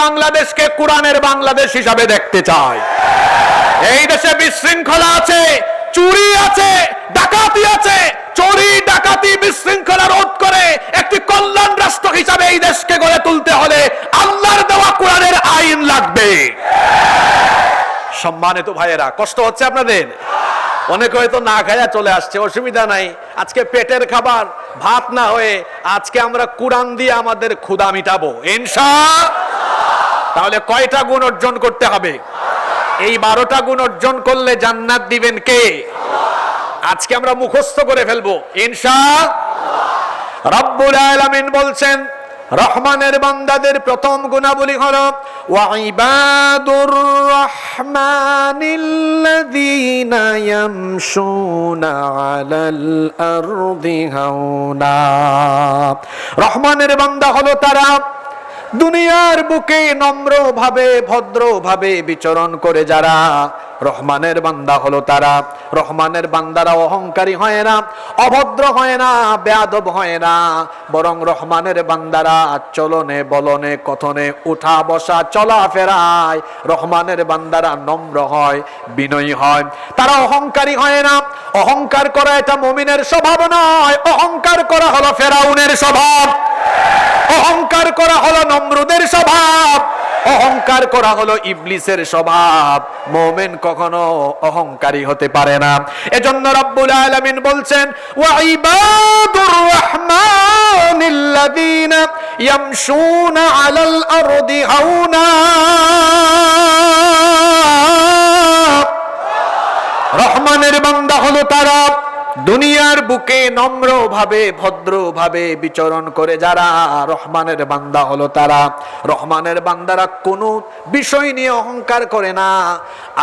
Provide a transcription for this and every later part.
বাংলাদেশকে কোরআনের বাংলাদেশ হিসাবে দেখতে চাই। এই দেশে বিশৃঙ্খলা আছে, চুরি আছে, ডাকাতি আছে। চুরি ডাকাতি বিশৃঙ্খলা রোধ করে একটি কল্যাণ রাষ্ট্র হিসাবে এই দেশকে গড়ে তুলতে হলে আল্লাহর দেওয়া কোরআনের আইন লাগবে। সম্মানিত ভাইয়েরা, কষ্ট হচ্ছে আপনাদের? অনেকে হয়তো না খায়া চলে আসছে, অসুবিধা নাই। আজকে পেটের খাবার ভাত না হয়ে আজকে আমরা কোরআন দিয়ে আমাদের ক্ষুধা মিটাবো ইনশাআল্লাহ। তাহলে কয়টা গুণ অর্জন করতে হবে? এই 12টা গুণ অর্জন করলে জান্নাত দিবেন কে? আজকে আমরা মুখস্থ করে ফেলবো ইনশাআল্লাহ। রব্বুল আলামিন বলছেন রহমানের বান্দাদের প্রথম গুণাবলী হলো ওয়া ইবাদুর রহমানিল্লাযীনা ইয়ামশুনা আলাল আরদি হাওনা। রহমানের বান্দা হলো তারা দুনিয়ার বুকে নম্রভাবে ভদ্রভাবে বিচরণ করে যারা। রহমানের বান্দা হলো তারা। রহমানের বান্দারা অহংকারী হয় না, অভদ্র হয় না, বেয়াদব হয় না, বরং রহমানের বান্দারা চলনে বলনে কথনে উঠা বসা চলাফেরায় রহমানের বান্দারা নম্র হয়, বিনয়ী হয়। তারা অহংকারী হয় না। অহংকার করা এটা মুমিনের স্বভাব নয়। অহংকার করা হলো ফেরাউনের স্বভাব, অহংকার করা হলো নমরুদের স্বভাব, অহংকার করা হলো ইবলিসের স্বভাব। মুমিন কখনো অহংকারী হতে পারে না। এজন্য রব্বুল আলামিন বলছেন ওয়া ইবাদুর রহমানিল্লাযীনা ইয়ামশুনা আলাল আরদি হাওনা। রহমানের বান্দা হলো তারা দুনিয়ার বুকে নম্রভাবে ভদ্রভাবে বিচরণ করে যারা। রহমানের বান্দা হলো তারা। রহমানের বান্দারা কোনো বিষয় নিয়ে অহংকার করে না।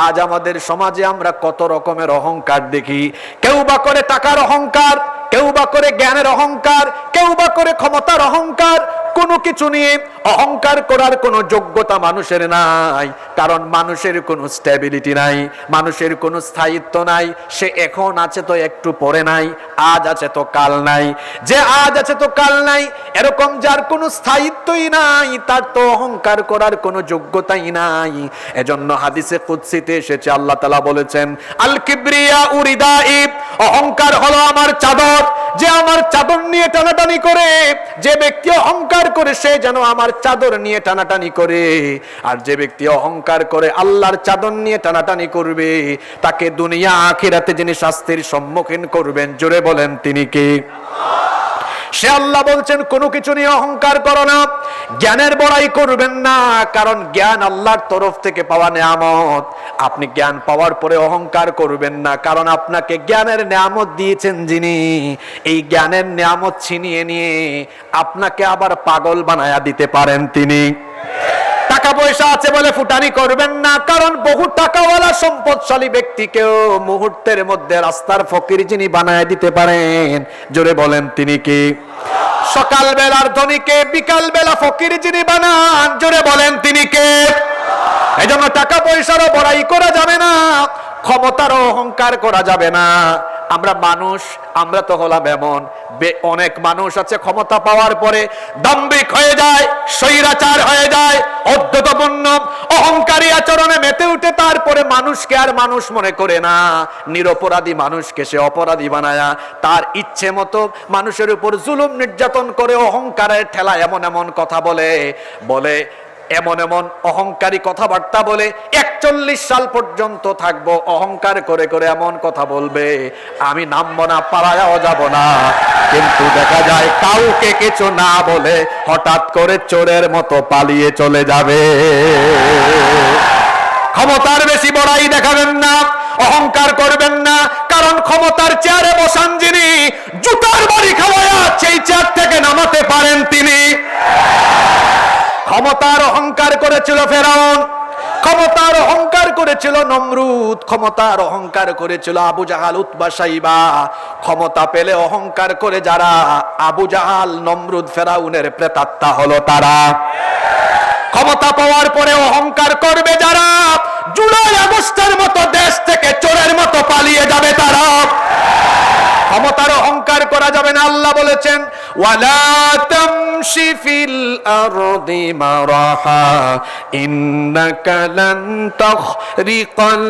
আজ আমাদের সমাজে আমরা কত রকমের অহংকার দেখি। কেউ বা করে টাকার অহংকার, কেউ বা করে জ্ঞানের অহংকার, কেউ বা করে ক্ষমতার অহংকার। কোনো কিছু নিয়ে অহংকার করার কোনো যোগ্যতা মানুষের নাই, কারণ মানুষের কোনো স্টেবিলিটি নাই, মানুষের কোনো স্থায়িত্ব নাই। সে এখন আছে তো একটু পরে নাই, আজ আছে তো কাল নাই। যে আজ আছে তো কাল নাই, এরকম যার কোনো স্থায়িত্বই নাই, তার তো অহংকার করার কোনো যোগ্যতাই নাই। এজন্য হাদিসে কুদসিতে এসেছে, আল্লাহ তাআলা বলেছেন আল কিবরিয়া উরিদাই, অহংকার হলো আমার চাদর। যে আমার চাদর নিয়ে টানাটানি করে, যে ব্যক্তি অহংকার করে সে যেন আমার চাদর নিয়ে টানাটানি করে। আর যে ব্যক্তি অহংকার করে আল্লাহর চাদর নিয়ে টানাটানি করবে, তাকে দুনিয়া আখিরাতে যিনি শাস্তির সম্মুখীন করবেন, জোরে বলেন তিনি কে? সে আল্লাহ বলছেন কোনো কিছু নিয়ে অহংকার করো না, জ্ঞানের বড়াই করবেন না, কারণ জ্ঞান আল্লাহর তরফ থেকে পাওয়া নেয়ামত। আপনি জ্ঞান পাওয়ার পরে অহংকার করবেন না, কারণ আপনাকে জ্ঞানের নেয়ামত দিয়েছেন যিনি, এই জ্ঞানের নেয়ামত ছিনিয়ে নিয়ে আপনাকে আবার পাগল বানায়া দিতে পারেন তিনি। টাকা পয়সা আছে বলে ফুটানি করবেন না, কারণ বহু টাকাওয়ালা সম্পদশালী ব্যক্তিকেও মুহূর্তের মধ্যে রাস্তার ফকির যিনি বানায় দিতে পারেন, জোরে বলেন তিনি কি? সকাল বেলার ধনীকে বিকাল বেলা ফকির যিনি বানান, জোরে বলেন তিনি কে? এজন্য টাকা পয়সারও বড়াই করা যাবে না, ক্ষমতারও অহংকার করা যাবে না। আমরা মানুষ, আমরা তো হলাম এমন, অনেক মানুষ আছে ক্ষমতা পাওয়ার পরে দাম্ভিক হয়ে যায়, স্বৈরাচার হয়ে যায়, অধ্যত্বপূর্ণ অহংকারী আচরণে মেতে উঠে, তারপরে মানুষকে আর মানুষ মনে করে না, নিরপরাধী মানুষকে সে অপরাধী বানায়া তার ইচ্ছে মতো মানুষের উপর জুলুম নির্যাতন করে অহংকারের ঠেলা এমন এমন কথা বলে এমন এমন অহংকারী কথাবার্তা বলে 41 সাল পর্যন্ত থাকবো অহংকার করে করে এমন কথা বলবে, আমি নামবো না, পালায়াও যাব না। কিন্তু দেখা যায় কাউকে কিছু না বলে হঠাৎ করে চোরের মতো পালিয়ে চলে যাবে। ক্ষমতার বেশি বড়াই দেখাবেন না, অহংকার করবেন না, কারণ ক্ষমতার চেয়ারে বসান যিনি, জুতার বাড়ি খাওয়ায়া সেই চেয়ার থেকে নামাতে পারেন তিনি। ক্ষমতার অহংকার করেছিল ফেরাউন, ক্ষমতার অহংকার করেছিল নমরুদ, ক্ষমতার অহংকার করেছিল আবু জাহাল, উতবা, সাইবা। ক্ষমতা পেলে অহংকার করে যারা, আবু জাহাল, নমরুদ, ফেরাউনের প্রেতাত্মা হলো তারা। ক্ষমতা পাওয়ার পরে অহংকার করবে যারা, জুলাই আগস্টের মতো দেশ থেকে চোরের মতো পালিয়ে যাবে তারা। ক্ষমতার অহংকার অহংকার করা যাবে না। আল্লাহ বলেছেন ওয়ালা তামশি ফিল আরদি মারাহা ইন্নাকা লান তাখরিকাল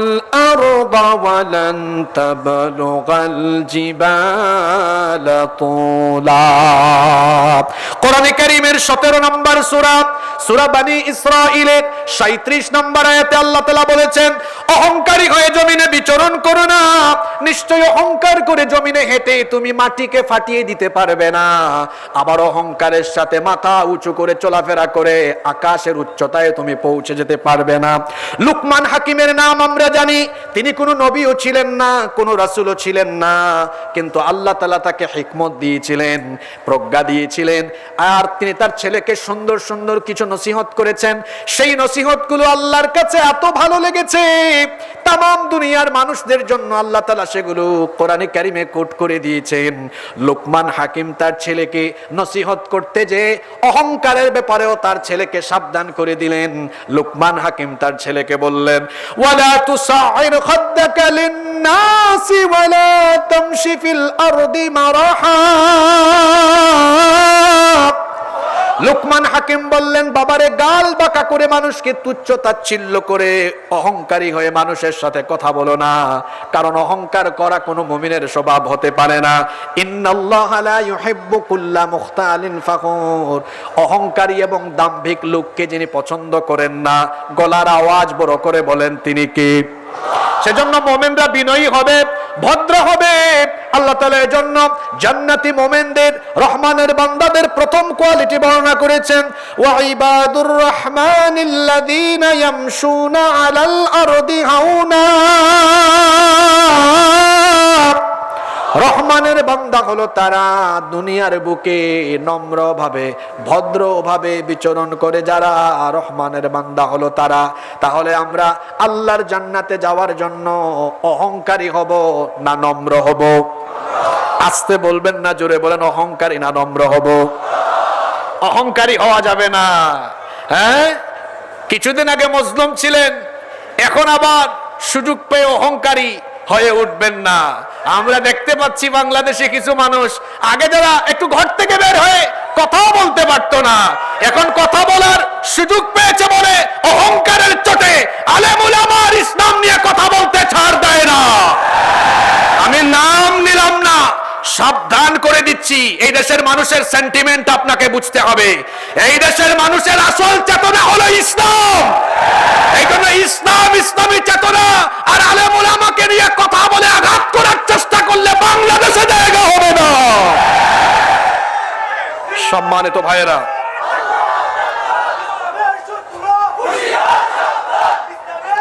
আরদা ওয়া লান তাবলুগাল জিবালা তুলা। কোরআনে কারীমের 17 নম্বর সূরা, সূরা বনী ইসরাঈলের 37 নম্বর আয়াতে আল্লাহ তাআলা বলেছেন অহংকারী হয়ে জমিনে বিচরণ করো না, নিশ্চয়ই অহংকার করে জমিনে হেঁটে তুমি মাটিকে ফাটিয়ে দিতে পারবে না, আবার অহংকারের সাথে মাথা উঁচু করে চলাফেরা করে আকাশের উচ্চতায় তুমি পৌঁছে যেতে পারবে না। লুকমান হাকিমের নাম আমরা জানি, তিনি কোনো নবীও ছিলেন না, কোনো রাসূলও ছিলেন না, কিন্তু আল্লাহ তাআলা তাকে হিকমত দিয়েছিলেন, প্রজ্ঞা দিয়েছিলেন, আর তিনি তার ছেলেকে সুন্দর সুন্দর কিছু নসিহত করেছেন। সেই নসিহতগুলো আল্লাহর কাছে এত ভালো লেগেছে, তাম দুনিয়ার মানুষদের জন্য আল্লাহ তাআলা সেগুলো কোরআনে কারিমে কোট করে দিয়েছেন। লুকমান হাকিম তার ছেলেকে নসিহত করতে যে অহংকারের ব্যাপারেও তার ছেলেকে সাবধান করে দিলেন। লুকমান হাকিম তার ছেলেকে বললেন ওয়ালা তুসাইর খাদ্দাকা লিন-নাসি ওয়ালা তামশি ফিল আরদি মারাহা। লুকমান হাকিম বললেন বাবারে, গাল বাঁকা করে মানুষকে তুচ্ছ তাচ্ছিল্য করে অহংকারী হয়ে মানুষের সাথে কথা বলো না, কারণ অহংকার করা কোনো মুমিনের স্বভাব হতে পারে না। ইন্নাল্লাহা লা ইউহিব্বু কুল্লা মুখতালিন ফাখুর, অহংকারী এবং দাম্ভিক লোককে যিনি পছন্দ করেন না, গলার আওয়াজ বড় করে বলেন তিনি কি? সেজন্য মুমিনরা বিনয়ী হবে, ভদ্র হবে। আল্লাহ তাআলা এজন্য জান্নাতি মুমিনদের, রহমানের বান্দাদের প্রথম কোয়ালিটি বর্ণনা করেছেন ওয়া ইবাদুর রহমানিল্লাযীনা ইয়ামশুনা আলাল আরদি হাওনা। রহমানের বান্দা হলো তারা দুনিয়ার বুকে নম্রভাবে ভদ্রভাবে বিচরণ করে যারা, রহমানের বান্দা হলো তারা। তাহলে আমরা আল্লাহর জান্নাতে যাওয়ার জন্য অহংকারী হব না নম্র হব? আস্তে বলবেন না, জোরে বলেন, অহংকারী না নম্র হব? অহংকারী হওয়া যাবে না। হ্যাঁ, কিছুদিন আগে মজলুম ছিলেন, এখন আবার সুযোগ পেয়ে অহংকারী হয়ে উঠবেন না। আমরা দেখতে পাচ্ছি বাংলাদেশে কিছু মানুষ আগে যারা একটু ঘর থেকে বের হয়ে কথাও বলতে পারতো না, এখন কথা বলার সুযোগ পেয়েছে বলে অহংকারের চোটে আলেম উলামার ইসলাম নিয়ে কথা বলতে ছাড় দেয় না। আমি নাম নিলাম না, সাবধান করে দিচ্ছি, এই দেশের মানুষের সেন্টিমেন্ট আপনাকে বুঝতে হবে। এই দেশের মানুষের আসল চেতনা হলো ইসলাম। এই জন্য ইসলাম, ইসলামী চেতনা আর আলেম উলামাকে নিয়ে কথা বলে আঘাত করার চেষ্টা করলে বাংলাদেশে জায়গা হবে না। সম্মানিত ভাইয়েরা,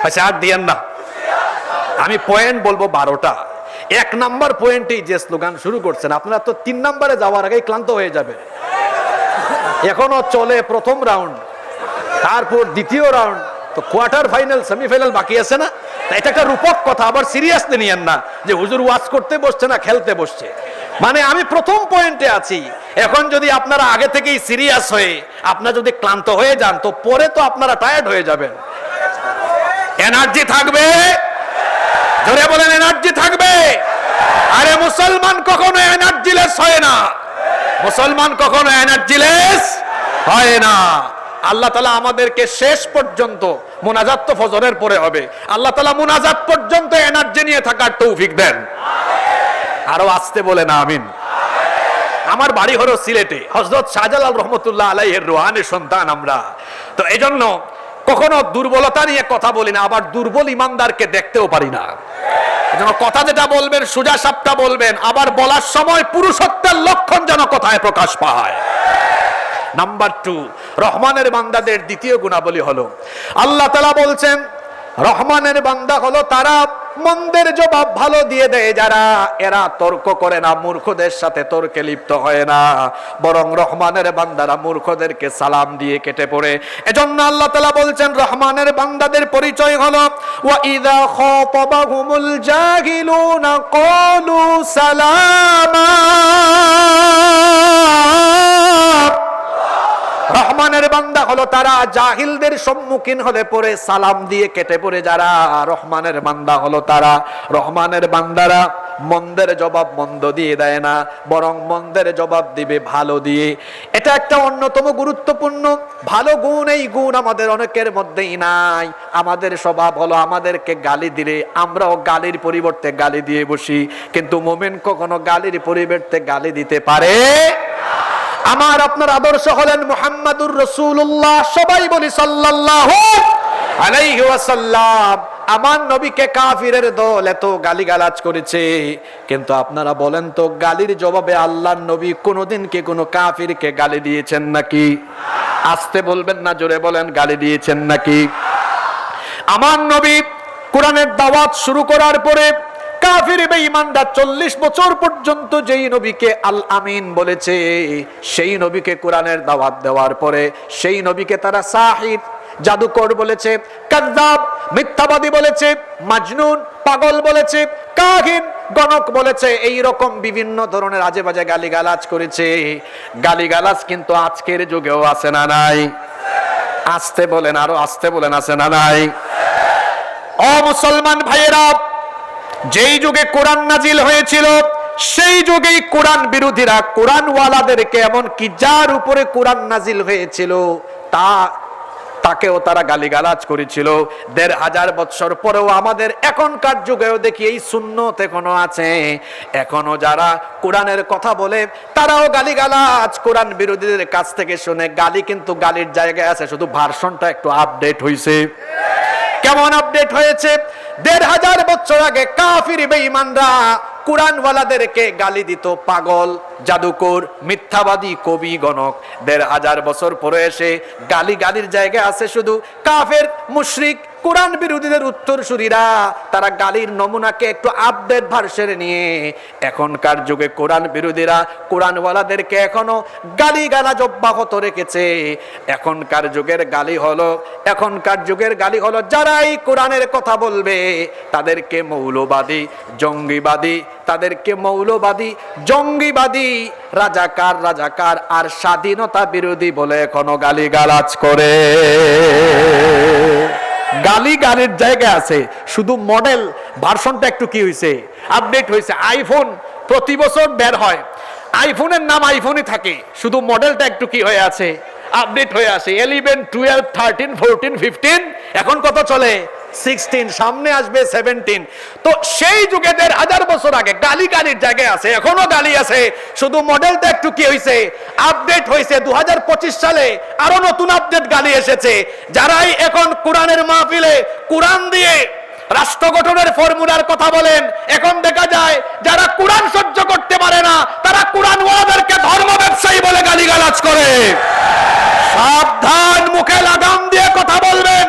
আচ্ছা আর দিয়েন না, আমি পয়েন্ট বলবো 12টা। 1 নাম্বার পয়েন্টেই যে স্লোগান শুরু করছেন, আপনারা তো 3 নাম্বারে যাওয়ার আগেই ক্লান্ত হয়ে যাবে। এখনো চলে প্রথম রাউন্ড, তারপর দ্বিতীয় রাউন্ড, তো কোয়ার্টার ফাইনাল, সেমিফাইনাল বাকি আছে না? এটা একটা রূপক কথা, আবার সিরিয়াসলি নিয়েন না যে হুজুর ওয়াজ করতে বসছে না খেলতে বসছে। মানে আমি প্রথম পয়েন্টে আছি, এখন যদি আপনারা আগে থেকেই সিরিয়াস হয়ে আপনারা যদি ক্লান্ত হয়ে যান, তো পরে তো আপনারা টায়ার্ড হয়ে যাবেন। এনার্জি থাকবে, জোরে বলেন, এনার্জি থাকবে। আরে মুসলমান কখনো এনার্জিলেস হয় না, মুসলমান কখনো এনার্জিলেস হয় না। আল্লাহ তাআলা আমাদেরকে শেষ পর্যন্ত, মুনাজাত তো ফজরের পরে হবে, আল্লাহ তাআলা মুনাজাত পর্যন্ত এনার্জি নিয়ে থাকার তৌফিক দেন। আরো আসতে বলেন আমিন। আমার বাড়ি হলো সিলেটে, হযরত শাহজালাল রহমতুল্লাহ আলাইহির রুহানি সন্তান আমরা, তো এজন্য কখনো দুর্বলতা নিয়ে কথা বলি না, আবার দুর্বল ইমানদারকে দেখতেও পারি না। এজন্য কথা যেটা বলবেন সোজা সাপটা বলবেন, আবার বলার সময় পুরুষত্বের লক্ষণ যেন কথায় প্রকাশ পায়। নাম্বার 2, রহমানের বান্দাদের দ্বিতীয় গুণাবলী হলো, আল্লাহ তাআলা বলছেন রহমানের বান্দা হলো তারা মন্দের জবাব ভালো দিয়ে দেয় যারা, এরা তর্ক করে না, মূর্খদের সাথে তর্কে লিপ্ত হয় না, বরং রহমানের বান্দারা মূর্খদেরকে সালাম দিয়ে কেটে পড়ে। এজন্য আল্লাহ তাআলা বলছেন রহমানের বান্দাদের পরিচয় হলো ওয়া ইযা খাতাবাহুমুল জাহিলুনা ক্বালু সালামা। রহমানের বান্দা হলো তারা জাহিলদের সম্মুখীন হলে পরে সালাম দিয়ে কেটে পড়ে যারা, রহমানের বান্দা হলো তারা। রহমানের বান্দারা মন্দের জবাব মন্দ দিয়ে দেয় না, বরং মন্দের জবাব দিবে ভালো দিয়ে। এটা একটা অন্যতম গুরুত্বপূর্ণ ভালো গুণ। এই গুণ আমাদের অনেকের মধ্যেই নাই। আমাদের স্বভাব হলো আমাদেরকে গালি দিলে আমরাও গালির পরিবর্তে গালি দিয়ে বসি, কিন্তু মুমিন কখনো গালির পরিবর্তে গালি দিতে পারে। আমার আপনার আদর্শ হলেন মুহাম্মাদুর রাসূলুল্লাহ। সবাই বলি সাল্লাল্লাহু আলাইহি ওয়াসাল্লাম। আমার নবীকে কাফিরের দল এত গালিগালাজ করেছে, কিন্তু আপনারা বলেন তো গালির জবাবে আল্লাহর নবী কোনোদিন কি কোনো কাফিরকে গালি দিয়েছেন নাকি? আস্তে বলবেন না, জোরে বলেন, গালি দিয়েছেন নাকি? আমার নবী কোরআনের দাওয়াত শুরু করার পরে কাফির বেঈমানরা 40 বছর পর্যন্ত যেই নবীকে আল আমিন বলেছে, সেই নবীকে কোরআনের দাওয়াত দেওয়ার পরে সেই নবীকে তারা সাহির, জাদুকর বলেছে, কাযযাব, মিথ্যাবাদী বলেছে, মাজনুন, পাগল বলেছে, কাহিন, গণক বলেছে, এই রকম বিভিন্ন ধরনের আজে বাজে গালিগালাজ করেছে। গালিগালাজ কিন্তু আজকের যুগেও আছে না নাই? আস্তে বলেন, আরো আস্তে বলেন, আছে না নাই? ও মুসলমান ভাইয়েরা, যেই যুগে কোরআন নাজিল হয়েছিল সেই যুগেই কোরআন বিরোধীরা কোরআনওয়ালাদেরকে, এমনকি যার উপরে কোরআন নাজিল হয়েছিল তাকেও তারা গালিগালাজ করেছিল। ১৫০০ বছর পরেও আমাদের এখনকার যুগেও দেখি এই সুন্নত এখনো আছে। এখনো যারা কোরআনের কথা বলে তারাও গালিগালাজ কোরআন বিরোধীদের কাছ থেকে শুনে। গালি কিন্তু গালির জায়গায় আছে, শুধু ভার্সনটা একটু আপডেট হয়েছে। কেমন আপডেট হয়েছে? ১৫০০ বছর আগে কাফির বেঈমানরা কোরআনওয়ালাদেরকে গালি দিত পাগল, জাদুকর, মিথ্যাবাদী, কবি, গণক। ১৫০০ বছর পরে এসে গালির জায়গায় আছে শুধু কাফের, মুশরিক, কোরআন বিরোধীদের উত্তরসূরিরা। তারা গালির নমুনাকে একটু আপডেট ভার্সনে নিয়ে এখনকার যুগে কোরআন বিরোধীরা কোরআনওয়ালাদেরকে এখনো গালিগালাজ অব্যাহত রেখেছে। এখনকার যুগের গালি হলো যারাই কোরআনের কথা বলবে তাদেরকে মৌলবাদী, জঙ্গিবাদী, তাদেরকে মৌলবাদী, জঙ্গিবাদী, রাজাকার আর স্বাধীনতা বিরোধী বলে এখনো গালিগালাজ করে। গালির জায়গায় আছে, শুধু মডেল ভার্সনটা একটু কি হয়েছে, আপডেট হয়েছে। আইফোন প্রতি বছর বের হয়, আইফোনের নাম আইফোনই থাকে, শুধু মডেলটা একটু কি হয়ে আছে, আপডেট হয়ে আছে। 11, 12, 13, 14, 15, এখন কত চলে? 16, সামনে আসবে 17। তো সেই যুগে ১৫০০ বছর আগে গালির জায়গায় আছে, এখনো গালি আছে, শুধু মডেলটা একটু কি হয়েছে, আপডেট হয়েছে। ২০২৫ সালে আরো নতুন আপডেট গালি এসেছে। যারাই এখন কোরআনের মাহফিলে কোরআন দিয়ে রাষ্ট্র গঠনের ফর্মুলার কথা বলেন, এখন দেখা যায় যারা কোরআন সহ্য করতে পারে না তারা কোরআনওয়ালাদেরকে ধর্ম ব্যবসায়ী বলে গালিগালাজ করে। সাবধান, মুখে লাগাম দিয়ে কথা বলবেন।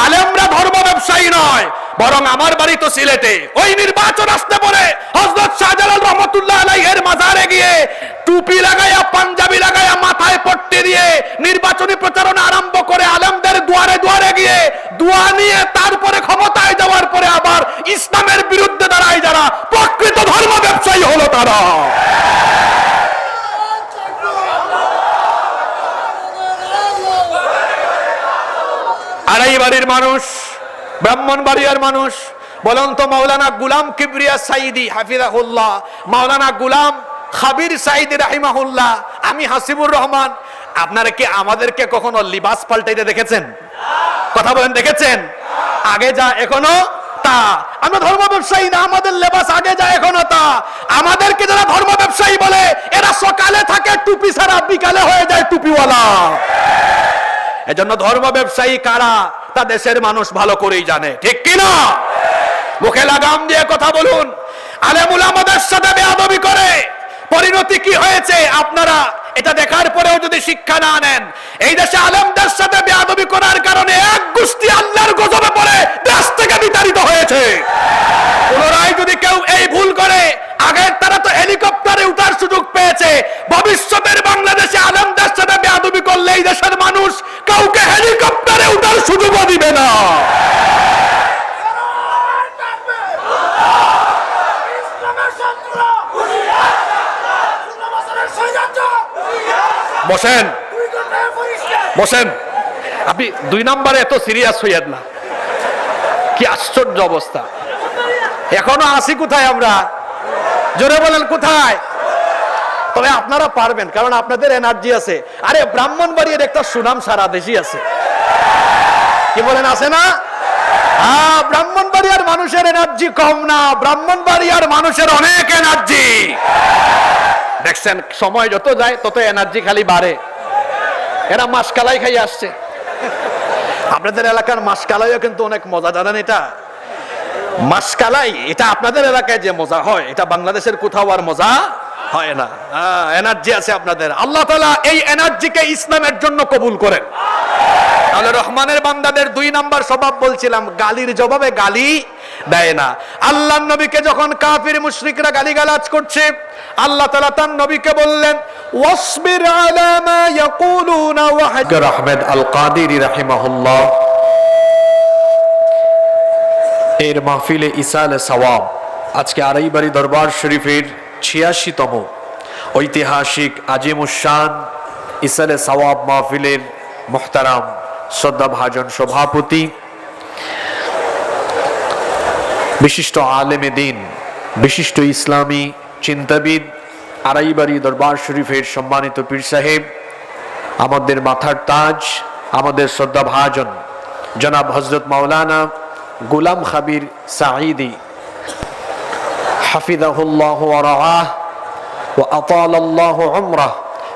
আলেমরা ধর্ম ব্যবসায়ী নয়, বরং আমার বাড়ি তো সিলেটে, ওই নির্বাচন আসতে পরে হযরত শাহজালাল রহমাতুল্লাহ আলাইহির মাজারে গিয়ে টুপি লাগায়া, পাঞ্জাবি লাগায়া, মাথায় পট্টি দিয়ে নির্বাচনী প্রচারণা আরম্ভ করে আলেমদের দুয়ারে গিয়ে দোয়া নিয়ে তারপরে ক্ষমতায় যাওয়ার পরে আবার ইসলামের বিরুদ্ধে দাঁড়ায় যারা প্রকৃত ধর্ম ব্যবসায়ী হলো তারা। আড়াইবাড়ির মানুষ, ব্রাহ্মণবাড়িয়ার মানুষ, বলেন তো মাওলানা গুলাম কিবরিয়া সাইদি হাফিজাহুল্লাহ, মাওলানা গুলাম খাবির সাইদি রাহিমাহুল্লাহ, আমি হাসিবুর রহমান, আপনারা কি আমাদেরকে কখনো লিবাস পাল্টাইতে দেখেছেন? কথা বলেন, দেখেছেন? আগে যা এখনো তা। আমরা ধর্ম ব্যবসায়ী না, আমাদের লেবাস আগে যা এখনো তা। আমাদেরকে যারা ধর্ম ব্যবসায়ী বলে এরা সকালে থাকে টুপি ছাড়া, বিকালে হয়ে যায় টুপিওয়ালা। এজন্য ধর্ম ব্যবসায়ী কারা তা দেশের মানুষ ভালো করেই জানে, ঠিক কিনা? মুখে লাগাম দিয়ে কথা বলুন। আলেম উলামাদের সাথে বেয়াদবি করে পরিণতি কি হয়েছে আপনারা এটা দেখার পরেও যদি শিক্ষা না নেন, এই দেশে আলেমদের সাথে বেয়াদবি করার কারণে এক গোষ্ঠী আল্লাহর গজবে পড়ে দেশ থেকে বিতাড়িত হয়েছে। পুনরায় যদি কেউ এই ভুল করে, আগের তারা তো হেলিকপ্টারে উঠার সুযোগ পেয়েছে, ভবিষ্যতের বাংলাদেশে আলেমদের সাথে বেয়াদবি করলে এই দেশের মানুষ কাউকে হেলিকপ্টারে উঠার সুযোগও দিবে না। বসেন বসেন, আপনি ২ নম্বরে এত সিরিয়াস হইয়েন না, কি আশ্চর্য অবস্থা। এখনো আসি কোথায় আমরা? জোরে বলেন কোথায়? তবে আপনারা পারবেন, কারণ আপনাদের এনার্জি আছে। আরে ব্রাহ্মণবাড়িয়ার একটা সুনাম সারা দেশই আছে, কি বলেন, আছে না? হ্যাঁ, ব্রাহ্মণবাড়িয়ার মানুষের এনার্জি কম না, ব্রাহ্মণবাড়িয়ার মানুষের অনেক এনার্জি। দেখছেন, সময় যত যায় তত এনার্জি খালি বাড়ে। এরা মাসকালাই খাই আসছে। আপনাদের এলাকার মাসকালাইও কিন্তু অনেক মজা, জানেন এটা? মাসকালাই এটা আপনাদের এলাকায় যে মজা হয়, এটা বাংলাদেশের কোথাও আর মজা হয় না। এনার্জি আছে আপনাদের। আল্লাহ তাআলা এই এনার্জিকে ইসলামের জন্য কবুল করেন। তাহলে রহমানের বান্দাদের 2 নাম্বার স্বভাব বলছিলাম, গালির জবাবে গালি দেয় না। আল্লাহর নবীকে যখন কাফির মুশরিকরা গালিগালাজ করছে, আল্লাহ তাআলা তার নবীকে বললেন, ওয়াসবির আলা মা ইয়াকুলুনা ওয়াহজুর। আহমেদ আল কাদিরি রাহিমাহুল্লাহ এর মাহফিলে ইসালে সওয়াব, আজকে আড়াইবাড়ি দরবার শরীফের 86তম ঐতিহাসিক আজিমুশান ইসালে সওয়াব মাহফিলের মুহতারাম শ্রদ্ধাভাজন সভাপতি, বিশিষ্ট আলেমে দ্বীন, বিশিষ্ট ইসলামী চিন্তাবিদ, আড়াইবাড়ি দরবার শরীফের সম্মানিত পীর সাহেব, আমাদের মাথার তাজ, আমাদের শ্রদ্ধাভাজন জনাব হযরত মাওলানা গোলাম খাবির সাঈদী হাফিজাহুল্লাহ ওয়া রাআহ ওয়া আতালাল্লাহু উমরাহ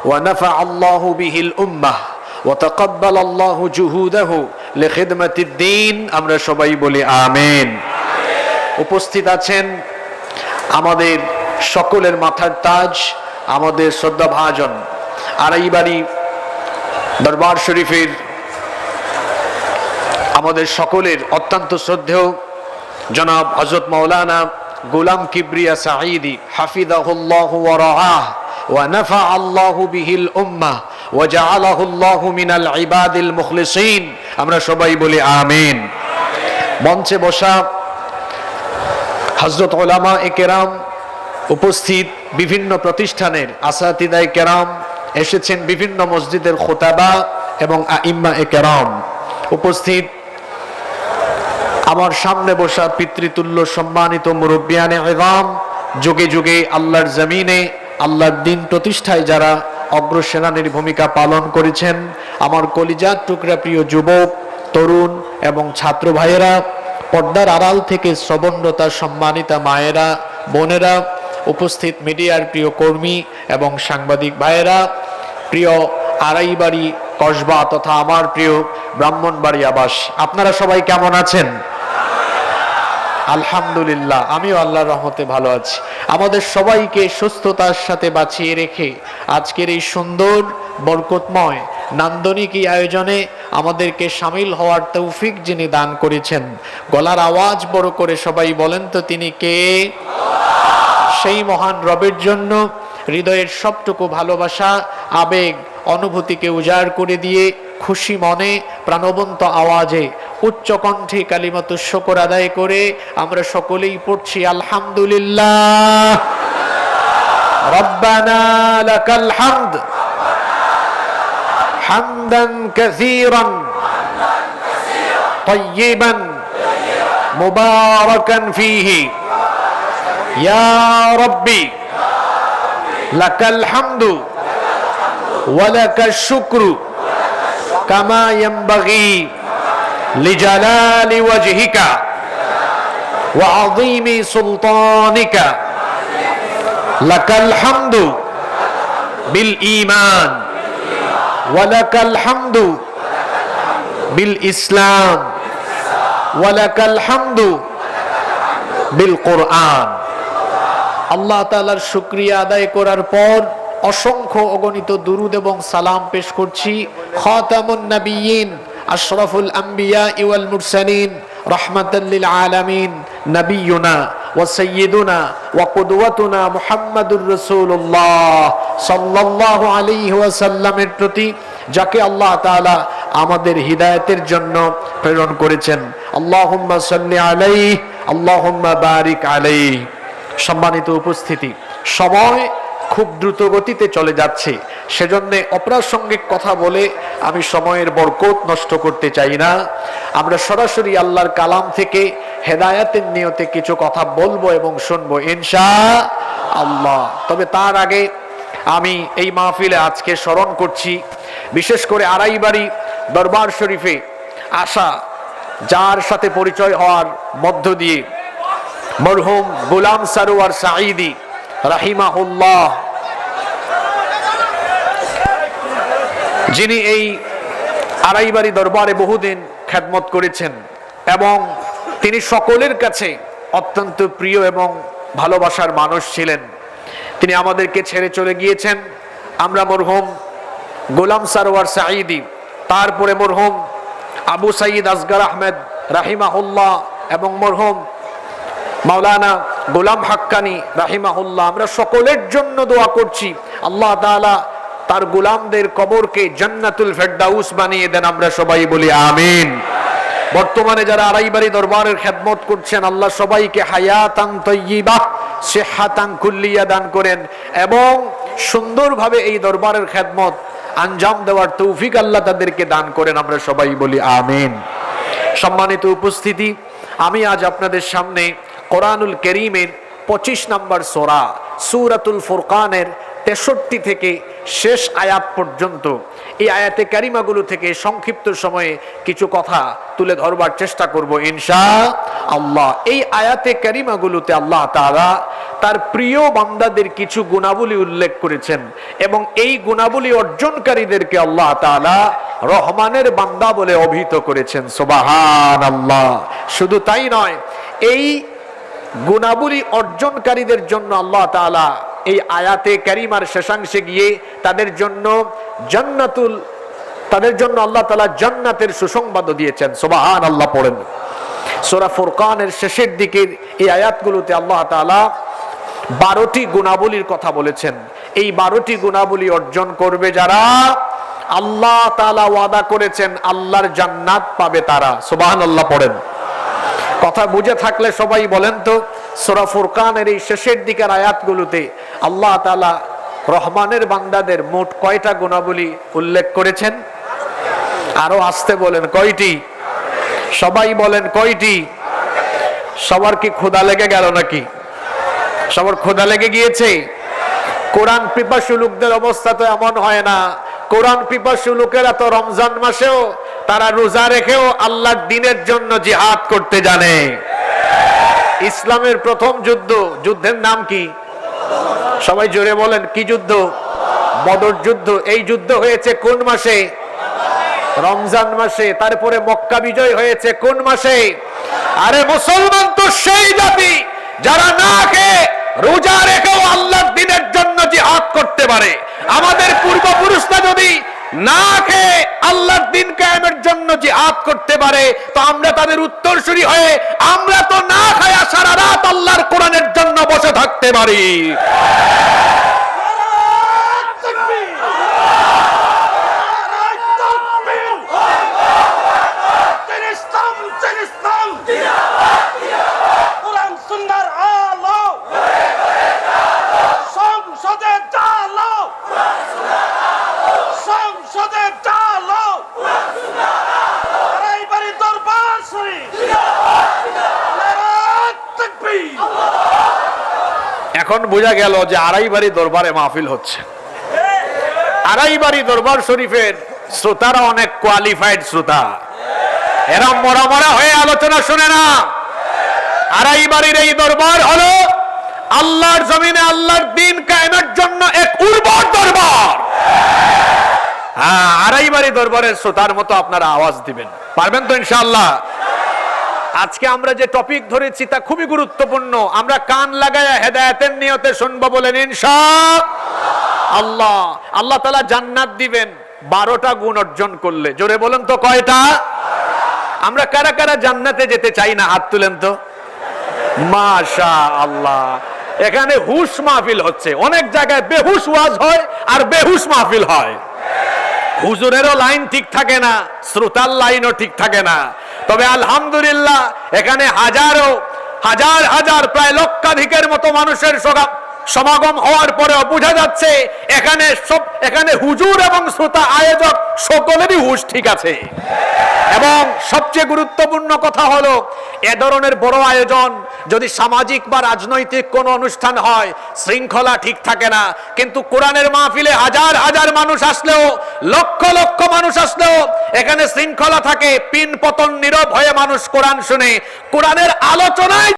ওয়া নাফাআল্লাহু বিহিল উম্মাহ ওয়া তাকাব্বালাল্লাহু জুহুদাহু লিখিদমাতিদ দ্বীন। আমরা সবাই বলি আমিন। উপস্থিত আছেন আমাদের সকলের মাথার তাজ, আমাদের শ্রদ্ধাভাজন আড়াইবাড়ি দরবার শরীফের আমাদের সকলের অত্যন্ত শ্রদ্ধেয় জনাব হযরত মাওলানা গোলাম কিবরিয়া সাঈদী হাফিজাহুল্লাহু ওয়া রাআহ ওয়া নাফাআল্লাহু বিহিল উম্মাহ ওয়া জাআলাহুল্লাহু মিনাল ইবাদিল মুখলিসিন। আমরা সবাই বলি আমিন। মঞ্চে বসা হযরত উলামায়ে কেরাম, উপস্থিত বিভিন্ন প্রতিষ্ঠানের আসাতিদায়ে কেরাম, এসেছেন বিভিন্ন মসজিদের খুতাবা এবং আইম্মায়ে কেরাম, উপস্থিত আমার সামনে বসা পিতৃতুল্য সম্মানিত মুরব্বিয়ানে ইযাম, যুগে যুগে আল্লাহর জমিনে আল্লাহর দ্বীন প্রতিষ্ঠায় যারা অগ্রসেনানীর ভূমিকা পালন করেছেন, আমার কলিজার টুকরা প্রিয় যুবক, তরুণ এবং ছাত্র ভাইয়েরা, পর্দার আড়াল থেকে শ্রবণরতা সম্মানিতা মায়েরা, বোনেরা, উপস্থিত মিডিয়ার প্রিয় কর্মী এবং সাংবাদিক ভাইয়েরা, প্রিয় আড়াইবাড়ি কসবা তথা আমার প্রিয় ব্রাহ্মণবাড়িয়াবাসী, আপনারা সবাই কেমন আছেন? আলহামদুলিল্লাহ, আমিও আল্লাহর রহমতে ভালো আছি। আমাদের সবাইকে সুস্থতার সাথে বাঁচিয়ে রেখে আজকের এই সুন্দর বরকতময় নান্দনিক এই আয়োজনে আমাদেরকে শামিল হওয়ার তৌফিক যিনি দান করেছেন, গলার আওয়াজ বড় করে সবাই বলেন তো তিনি কে? সেই মহান রবের জন্য হৃদয়ের সবটুকু ভালোবাসা, আবেগ, অনুভূতিকে উজাড় করে দিয়ে খুশি মনে প্রাণবন্ত আওয়াজে উচ্চ কণ্ঠে কালিমাতুশ শুকর আদায় করে আমরা সকলেই পড়ছি আলহামদুলিল্লাহ। রব্বানা লাকাল হামদ হামদান কাসীরান তাইয়িবান মুবারাকান ফীহি ইয়া রাব্বি লাকাল হামদু ওয়া লাকাশ শুকরু কামা ইয়ানবাগি লিজালালি ওয়াজহিকা ওয়া আযীমি সুলতানিকা লাকাল হামদু বিল ঈমান ওয়া লাকাল হামদু বিল ইসলাম ওয়া লাকাল হামদু বিল কুরআন। আল্লাহ তাআলার শুকরিয়া আদায় করার পর অসংখ্য অগণিত দুরুদ এবং সালাম পেশ করছি খাতামুন নবিয়্যিন আশরাফুল আম্বিয়া ওয়াল মুরসালিন রাহমাতাল লিল আলামিন নবিয়ুনা ওয়া সাইয়্যিদুনা ওয়া কুদওয়াতুনা মুহাম্মাদুর রাসূলুল্লাহ সাল্লাল্লাহু আলাইহি ওয়াসাল্লামের প্রতি, যাকে আল্লাহ তাআলা আমাদের হিদায়াতের জন্য প্রেরণ করেছেন। আল্লাহুম্মা সাল্লি আলাইহি আল্লাহুম্মা বারিক আলাইহি। সম্মানিত উপস্থিতি, সময় খুব দ্রুত গতিতে চলে যাচ্ছে, সেজন্য অপ্রাসঙ্গিক কথা বলে আমি সময়ের বরকত নষ্ট করতে চাই না। আমরা সরাসরি আল্লাহর কালাম থেকে হেদায়াতের নিয়তে কিছু কথা বলবো এবং শুনবো ইনশাআল্লাহ। আল্লাহ। তবে তার আগে আমি এই মাহফিলে আজকে স্মরণ করছি বিশেষ করে আড়াইবাড়ি দরবার শরীফে আসা, যার সাথে পরিচয় হওয়ার মধ্য দিয়ে মরহুম গোলাম সারোয়ার সাঈদী রাহিমাহুল্লাহ, যিনি এই আড়াইবাড়ি দরবারে বহুদিন খেদমত করেছেন এবং তিনি সকলের কাছে অত্যন্ত প্রিয় এবং ভালোবাসার মানুষ ছিলেন। তিনি আমাদেরকে ছেড়ে চলে গিয়েছেন। আমরা মরহুম গোলাম সারোয়ার সাঈদী, তারপরে মরহুম আবু সাঈদ আসগর আহমেদ রাহিমাহুল্লাহ এবং মরহুম মাওলানা গোলাম হাক্কানি রাহিমাহুল্লাহ, আমরা সকলের জন্য দোয়া করছি আল্লাহ তাআলা তার গোলামদের কবরকে জান্নাতুল ফেরদাউস বানিয়ে দেন। আমরা সবাই বলি আমিন। বর্তমানে যারা আড়াইবাড়ি দরবারের খেদমত করছেন, আল্লাহ সবাইকে হায়াতান তাইয়্যিবাহ, সিহহাতান কুল্লিয়া দান করেন এবং সুন্দরভাবে এই দরবারের খেদমত আঞ্জাম দেওয়ার তৌফিক আল্লাহ তাদেরকে দান করেন। আমরা সবাই বলি আমিন। সম্মানিত উপস্থিতি, আমি আজ আপনাদের সামনে কোরআনুল কারীমের 25 নম্বর সূরা সূরাতুল ফুরকানের 63 থেকে শেষ আয়াত পর্যন্ত এই আয়াতে কারিমাগুলো থেকে সংক্ষিপ্ত সময়ে কিছু কথা তুলে ধরবার চেষ্টা করব ইনশাআল্লাহ। এই আয়াতে কারিমাগুলোতে আল্লাহ তাআলা তার প্রিয় বান্দাদের কিছু গুণাবলী উল্লেখ করেছেন এবং এই গুণাবলী অর্জনকারীদেরকে আল্লাহ তাআলা রহমানের বান্দা বলে অভিহিত করেছেন। সুবহানাল্লাহ। শুধু তাই নয়, এই গুণাবলী অর্জনকারীদের জন্য আল্লাহ তাআলা এই আয়াতে কারিমার শেষাংশে গিয়ে তাদের জন্য আল্লাহ তাআলা জান্নাতের সুসংবাদ দিয়েছেন। সুবহানাল্লাহ পড়েন। সূরা ফুরকানের শেষের দিকের এই আয়াতগুলোতে আল্লাহ তাআলা 12টি গুণাবলীর কথা বলেছেন। এই 12টি গুণাবলী অর্জন করবে যারা, আল্লাহ তাআলা ওয়াদা করেছেন আল্লাহর জান্নাত পাবে তারা। সুবহানাল্লাহ পড়েন। কথা বুঝে থাকলে সবাই বলেন তো, সূরা ফুরকানের এই শেষের দিকের আয়াতগুলোতে আল্লাহ তাআলা রহমানের বান্দাদের মোট কয়টা গুণাবলী উল্লেখ করেছেন? আরো আসতে বলেন, কয়টি? সবাই বলেন কয়টি? সবার কি ক্ষুধা লেগে গেল নাকি? সবার ক্ষুধা লেগে গিয়েছে? কোরআন পিপাসু লোকদের অবস্থা তো এমন হয় না। কোরআন পিপাসু লোকেরা তো রমজান মাসেও তারা রোজা রেখেও আল্লাহর দ্বীনের জন্য জিহাদ করতে জানে। ইসলামের প্রথম যুদ্ধের নাম কি? সবাই জোরে বলেন, কি যুদ্ধ? বদর যুদ্ধ। এই যুদ্ধ হয়েছে কোন মাসে? রমজান মাসে। তারপরে মক্কা বিজয় হয়েছে কোন মাসে? আরে মুসলমান তো সেই জাতি যারা না খেয়ে রোজা রেখেও আল্লাহর দ্বীনের জন্য জিহাদ করতে পারে। আমাদের পূর্বপুরুষরা যদি না খেয়ে আল্লাহর দ্বীন কায়েমের জন্য জিহাদ করতে পারে, তো আমরা তাদের উত্তরসূরি হয়ে আমরা তো না খায়া সারা রাত আল্লাহর কোরআনের জন্য বসে থাকতে পারি। এখন বোঝা গেল যে আড়াইবাড়ি দরবারে মাহফিল হচ্ছে। আড়াইবাড়ি দরবার শরীফের শ্রোতারা অনেক কোয়ালিফাইড শ্রোতা। এরা মরা মরা হয়ে আলোচনা শুনে না। আড়াইবাড়ির এই দরবার হলো আল্লাহর জমিনে আল্লাহর দ্বীন কায়েমের জন্য এক উর্বর দরবার। আড়াইবাড়ি দরবারের শ্রোতার মতো আপনারা আওয়াজ দিবেন, পারবেন তো ইনশাআল্লাহ? আজকে আমরা যে টপিক ধরেছি তা খুবই গুরুত্বপূর্ণ। আমরা কান লাগায়া হেদায়েতের নিয়তে শুনবো, বলেন ইনশাআল্লাহ। আল্লাহ তাআলা জান্নাত দিবেন 12টা গুণ অর্জন করলে। জোরে বলেন তো কয়টা? আমরা কারা কারা জান্নাতে যেতে চাই না? হাত তুলেন তো। মাশাআল্লাহ। এখানে হুশ মাহফিল হচ্ছে। অনেক জায়গায় বেহুশ ওয়াজ হয় আর বেহুশ মাহফিল হয়। হুজুরেরও লাইন ঠিক থাকে না, শ্রোতার লাইনও ঠিক থাকে না। তবে আলহামদুলিল্লাহ এখানে হাজার প্রায় লক্ষাধিকের মতো মানুষের সমাগম হওয়ার পরেও বোঝা যাচ্ছে এখানে হুজুর এবং শ্রোতা আয়োজক সকলেরই হুশ ঠিক আছে। এবং সবচেয়ে গুরুত্বপূর্ণ কথা হলো এ ধরনের বড় আয়োজন যদি সামাজিক বা রাজনৈতিক কোনো অনুষ্ঠান হয়, শৃঙ্খলা ঠিক থাকে না। কিন্তু কোরআনের মাহফিলে হাজার হাজার মানুষ আসলেও, লক্ষ লক্ষ মানুষ আসলেও এখানে শৃঙ্খলা থাকে। পিন পতন নীরব হয়ে মানুষ কোরআন শুনে, কোরআনের আলোচনায়